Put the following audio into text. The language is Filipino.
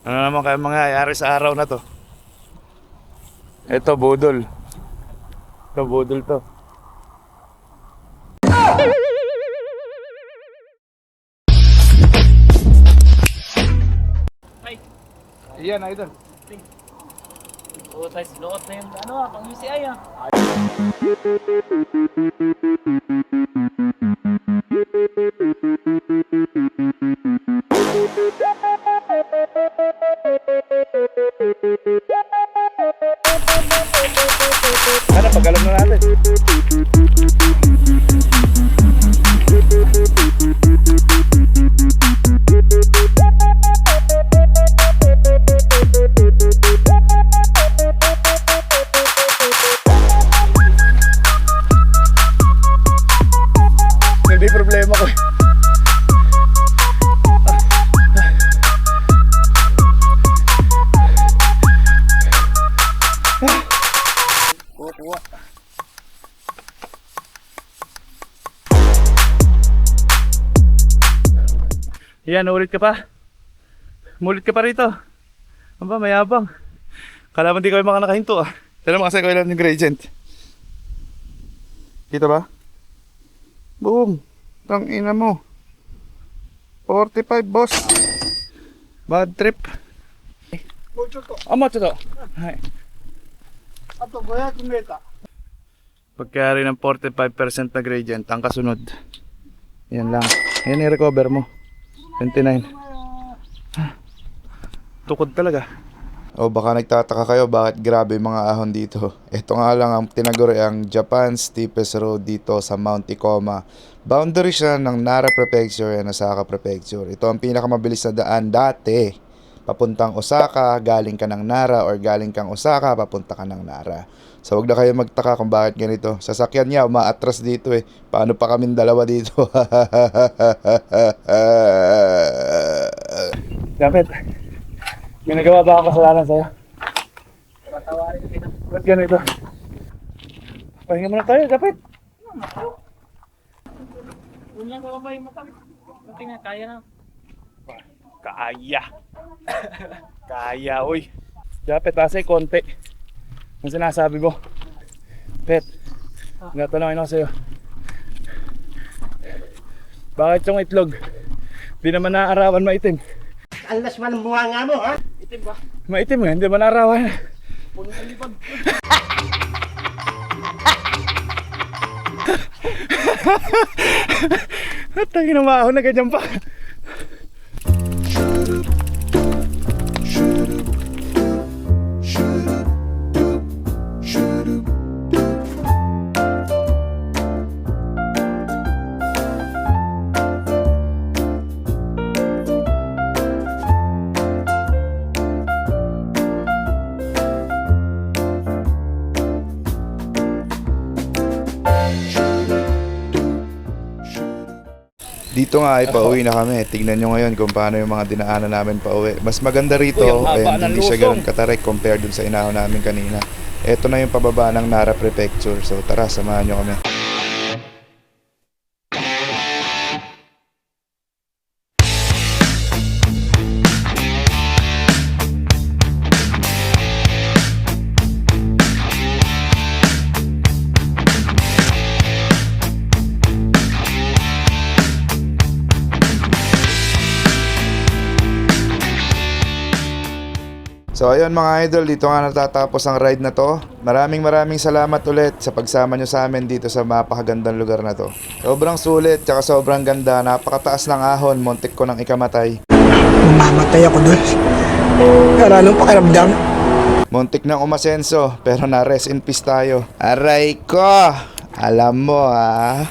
Ano naman kaya mangyayari sa araw na to? Ito, budol. Ito, budol to. Iyan, idol. Oo, tayo sinuot na yung pang UCI Ano, pag-alam na natin. Hindi problema ko. Kuha. Yan, ulit ka pa. Mulit ka pa rito. Aba, mayabang. Kala mo di kayo nakahinto ah. Tala mo kasi ko ilan yung gradient. Kita ba? Boom. Tang ina mo. 45 boss. Bad trip. Mucho to. Hai. Ato goya kumeta. Pagkayari ng 45% na gradient, ang kasunod. Yan lang. Yan i-recover mo. 29. Tukod talaga. O baka nagtataka kayo bakit grabe yung mga ahon dito. Ito nga lang ang tinaguri ang Japan's steepest road dito sa Mount Ikoma. Boundary siya ng Nara Prefecture and Osaka Prefecture. Ito ang pinakamabilis na daan dati. Papuntang Osaka, galing ka ng Nara, or galing kang Osaka, papunta ka ng Nara. So wag na kayo magtaka kung bakit ganito. Sasakyan niya, umaatras dito eh. Paano pa kaming dalawa dito? Dapat, may nagawa ba akong kasalanan sa'yo? Patawarin kita. Ba't ganito? Pahinga muna tayo, dapat. Unyang ka ba yung mata? Buti nga, kaya na. Kaya. Kaya, uy. Dapat kasi konti. Ang sinasabi ko. Pet, natanongin ako sa'yo. Bakit yung itlog? Di naman naaarawan maitim. Alas man ang bunga nga mo, ha? Itim ba? Maitim nga, hindi man naaarawan. Puno ng libag. At ang ginamahon na ganyan pa. Dito nga ay pauwi na kami. Tignan nyo ngayon kung paano yung mga dinaanan namin pauwi. Mas maganda rito, Uy, ang haba and ng hindi siya lusong. ganun katarik compared dun sa inahon namin kanina. Ito na yung pababa ng Nara Prefecture. So tara, samahan nyo kami. So ayun mga idol, dito nga natatapos ang ride na to. Maraming salamat ulit sa pagsama nyo sa amin dito sa mapakagandang lugar na to. Sobrang sulit, tsaka sobrang ganda. Napakataas ng ahon, muntik ko nang ikamatay. Mamatay ako doon. Pero anong pakiramdam? Muntik nang umasenso, pero na rest in peace tayo. Aray ko! Alam mo ah.